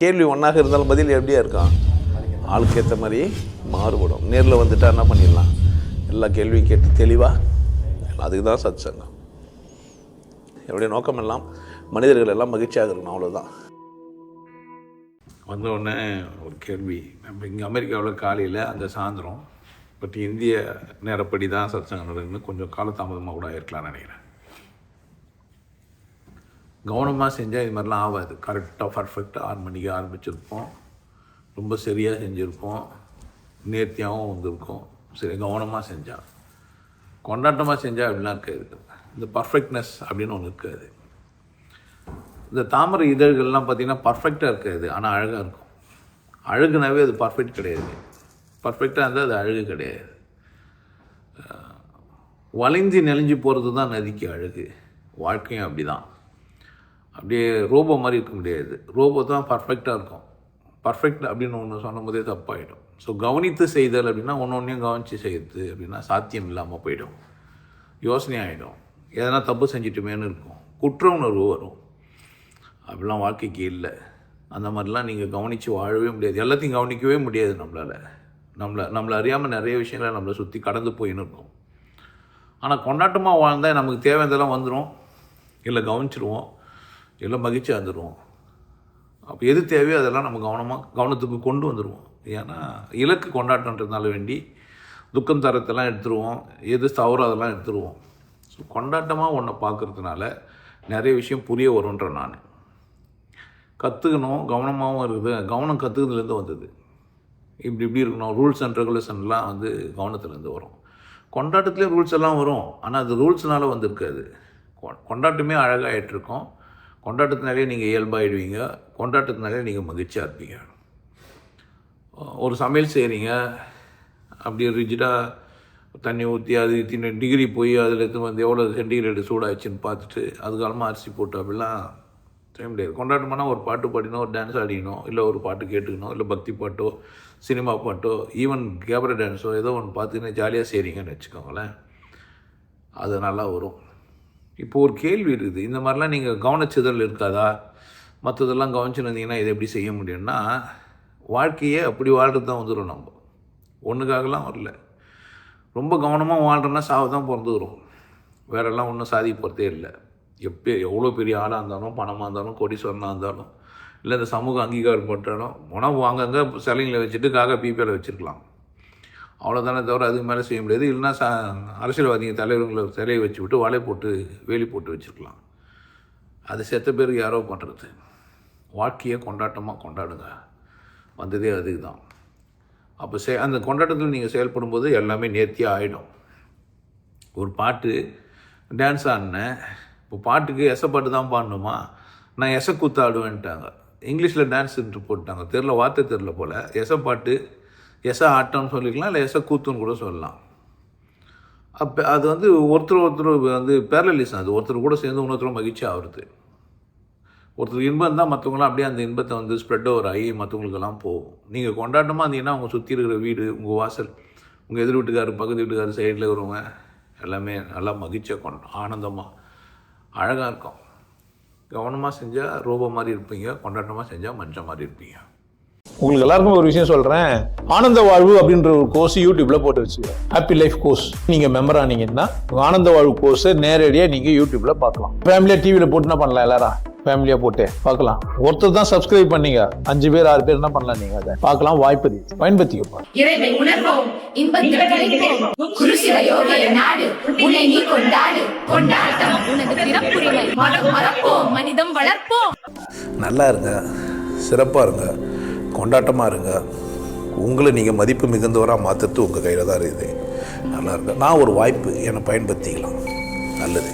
கேள்வி ஒன்றாக இருந்தாலும் பதில் எப்படியா இருக்கும், ஆளுக்கு ஏற்ற மாதிரி மாறுபடும். நேரில் வந்துட்டால் என்ன பண்ணிடலாம், எல்லா கேள்வியும் கேட்டு தெளிவாக, அதுக்கு தான் சத் சங்கம். என்னுடைய நோக்கம் எல்லாம் மனிதர்கள் எல்லாம் மகிழ்ச்சியாக இருக்கணும், அவ்வளோதான். வந்த உடனே ஒரு கேள்வி, நம்ம இங்கே அமெரிக்காவில் காலையில் அந்த சாயந்தரம், பட் இந்திய நேரப்படி தான் சத் சங்கம் நடக்குதுன்னு கொஞ்சம் காலதாமதமாக கூட இருக்கலாம்னு நினைக்கிறேன். கவனமாக செஞ்சால் இது மாதிரிலாம் ஆகாது. கரெக்டாக பர்ஃபெக்டாக 6 மணிக்கு ஆரம்பிச்சிருப்போம், ரொம்ப சரியாக செஞ்சுருப்போம், நேர்த்தியாகவும் வந்திருக்கும். சரி, கவனமாக செஞ்சால். கொண்டாட்டமாக செஞ்சால் அப்படிலாம் இருக்காது. இந்த பர்ஃபெக்ட்னஸ் அப்படின்னு ஒன்று இருக்காது. இந்த தாமரை இதழ்கள்லாம் பார்த்திங்கன்னா பர்ஃபெக்டாக இருக்காது, ஆனால் அழகாக இருக்கும். அழகுனாவே அது பர்ஃபெக்ட் கிடையாது. பர்ஃபெக்டாக இருந்தால் அது அழகு கிடையாது. வளைஞ்சி நெளிஞ்சு போகிறது தான் நதிக்கு அழகு. வாழ்க்கையும் அப்படி தான். அப்படியே ரோபோ மாதிரி இருக்க முடியாது. ரோபோ தான் பர்ஃபெக்டாக இருக்கும். பர்ஃபெக்ட் அப்படின்னு ஒன்று சொன்னும் போதே தப்பாகிடும். ஸோ கவனித்து செய்தல் அப்படின்னா ஒன்றையும் கவனித்து செய்யுது அப்படின்னா சாத்தியம் இல்லாமல் போயிடும், யோசனை ஆகிடும், எதனா தப்பு செஞ்சிட்டுமேனு இருக்கும், குற்ற உணர்வு வரும். அப்படிலாம் வாழ்க்கைக்கு இல்லை. அந்த மாதிரிலாம் நீங்கள் கவனித்து வாழவே முடியாது. எல்லாத்தையும் கவனிக்கவே முடியாது. நம்மளை அறியாமல் நிறைய விஷயங்களை நம்மளை சுற்றி கடந்து போயின்னு இருக்கும். ஆனால் கொண்டாட்டமாக வாழ்ந்தால் நமக்கு தேவையானதெல்லாம் வந்துடும், இல்லை கவனிச்சிடுவோம், இல்லை மகிழ்ச்சியாக வந்துடுவோம். அப்போ எது தேவையோ அதெல்லாம் நம்ம கவனத்துக்கு கொண்டு வந்துடுவோம். ஏன்னா இலக்கு கொண்டாட்டன்றதுனால வேண்டி துக்கம் தரத்தெல்லாம் எடுத்துருவோம், எது தவறோ அதெல்லாம் எடுத்துருவோம். ஸோ கொண்டாட்டமாக ஒன்றை பார்க்குறதுனால நிறைய விஷயம் புரிய வரும்ன்ற நான் கற்றுக்கணும். கவனமாகவும் இருக்குது. கவனம் கற்றுக்கிறதுலேருந்து வந்தது. இப்படி இருக்கணும், ரூல்ஸ் அண்ட் ரெகுலேஷன்லாம் வந்து கவனத்துலேருந்து வரும். கொண்டாட்டத்துலேயும் ரூல்ஸ் எல்லாம் வரும், ஆனால் அது ரூல்ஸ்னால வந்திருக்காது. கொண்டாட்டமே அழகாகிட்ருக்கோம். கொண்டாட்டத்தினாலே நீங்கள் இயல்பாகிடுவீங்க. கொண்டாட்டத்தினாலே நீங்கள் மகிழ்ச்சியாக இருப்பீங்க. ஒரு சமையல் செய்கிறீங்க, அப்படி ரிஜிடாக தண்ணி ஊற்றி அது இத்தனை டிகிரி போய் அதில் எடுத்து வந்து எவ்வளோ சென்டிகிரேடு சூடாகிடுச்சின்னு பார்த்துட்டு அதுக்காலமாக அரிசி போட்டு அப்படிலாம் செய்ய முடியாது. கொண்டாட்டமானால் ஒரு பாட்டு பாடினோம், ஒரு டான்ஸ் ஆடிக்கணும், இல்லை ஒரு பாட்டு கேட்டுக்கணும், இல்லை பக்தி பாட்டோ சினிமா பாட்டோ ஈவன் கேபரே டான்ஸோ ஏதோ ஒன்று பார்த்துக்கின்னு ஜாலியாக செய்கிறீங்கன்னு வச்சுக்கோங்களேன், அது நல்லா வரும். இப்போ ஒரு கேள்வி இருக்குது, இந்த மாதிரிலாம் நீங்கள் கவனிச்சதில் இருக்காதா, மற்றதெல்லாம் கவனிச்சுன்னு இருந்தீங்கன்னா இதை எப்படி செய்ய முடியும்னா, வாழ்க்கையே அப்படி வாழ்கிறது தான் வந்துடும். நம்ம ஒன்றுக்காகலாம் வரல. ரொம்ப கவனமாக வாழ்கிறோன்னா சாவு தான் பிறந்துக்கிறோம். வேறெல்லாம் ஒன்றும் சாதிக்க போகிறதே இல்லை. எவ்வளோ பெரிய ஆளாக இருந்தாலும், பணமாக இருந்தாலும், கோடீஸ்வரனாக இருந்தாலும், இல்லை இந்த சமூக அங்கீகாரம் போட்டாலும் உணவு வாங்கங்க சிலைங்களை வச்சுட்டு காக்கா பீப்பியில் வச்சுருக்கலாம், அவ்வளோதானே தவிர அதுக்கு மேலே செய்ய முடியாது. இல்லைன்னா அரசியல்வாதிங்க தலைவர்களை சிலையை வச்சு விட்டு வலை போட்டு வேலி போட்டு வச்சுருக்கலாம். அது செத்த பேருக்கு யாரோ பண்ணுறது. வாழ்க்கையை கொண்டாட்டமாக கொண்டாடுங்க, வந்ததே அதுக்கு தான். அப்போ அந்த கொண்டாட்டத்தில் நீங்கள் செயல்படும்போது எல்லாமே நேர்த்தியாக ஆகிடும். ஒரு பாட்டு டான்ஸ் ஆடினேன், இப்போ பாட்டுக்கு எசப்பாட்டு தான் பாடணுமா, நான் எசக்கூத்து ஆடுவேன்ட்டாங்க. இங்கிலீஷில் டான்ஸுன்ட்டு போட்டாங்க, தெரில, வார்த்தை தெரில போல். எசப்பாட்டு, எச ஆட்டம்னு சொல்லிக்கலாம், இல்லை எச கூத்துன்னு கூட சொல்லலாம். அப்போ அது வந்து ஒருத்தர் வந்து பேரலிசம். அது ஒருத்தர் கூட சேர்ந்து இன்னொருத்தரும் மகிழ்ச்சி ஆகுறது. ஒருத்தர் இன்பம் தான் மற்றவங்களாம் அப்படியே அந்த இன்பத்தை வந்து ஸ்ப்ரெட் ஓவர் ஆகி மற்றவங்களுக்கெல்லாம் போகும். நீங்கள் கொண்டாட்டமாக இருந்தீங்கன்னா அவங்க சுற்றி இருக்கிற வீடு, உங்கள் வாசல், உங்கள் எதிர் வீட்டுக்காரர், பக்கத்து வீட்டுக்காரர், சைடில் இருக்கிறவங்க எல்லாமே நல்லா மகிழ்ச்சியாக ஆனந்தமாக அழகாக இருக்கும். கவனமாக செஞ்சால் ரோபோ மாதிரி இருப்பீங்க, கொண்டாட்டமாக செஞ்சால் மனுஷன் மாதிரி இருப்பீங்க. உங்களுக்கு எல்லாருக்கும் ஒரு விஷயம் சொல்றேன், ஆனந்த வாழ்வு அப்படின்ற ஒரு கோர்ஸ் யூடியூப்ல போட்டு வச்சு, ஹாப்பி லைஃப் கோர்ஸ். நீங்க மெம்பர் ஆனீங்கன்னா ஆனந்த வாழ்வு கோர்ஸ் நேரடியா நீங்க யூடியூப்ல பார்க்கலாம். ஃபேமிலியா டிவில போட்டு என்ன பண்ணலாம், எல்லாரும் ஃபேமிலியா போட்டு பார்க்கலாம். ஒருத்தர் தான் சப்ஸ்கிரைப் பண்ணீங்க, 5 பேர் 6 பேர் என்ன பண்ணலாம், நீங்க அதை பார்க்கலாம். வாய்ப்பு பயன்படுத்திக்க. இறைவை உணர்வோம், இன்பத்தில் கிடைப்போம், குருசில யோகிய நாடு, உன்னை நீ கொண்டாடு, கொண்டாட்டம் உனது பிறப்புரிமை, மதம் மறப்போம், மனிதம் வளர்ப்போம். நல்லா இருங்க, சிறப்பாக இருங்க, கொண்டாட்டமாக இருங்க. உங்களை நீங்கள் மதிப்பு மிகுந்தவராக மாற்றுறது உங்கள் கையில் தான் இருக்குது. நல்லா இருங்க. நான் ஒரு வாய்ப்பு என்னை பயன்படுத்திக்கலாம். நல்லது.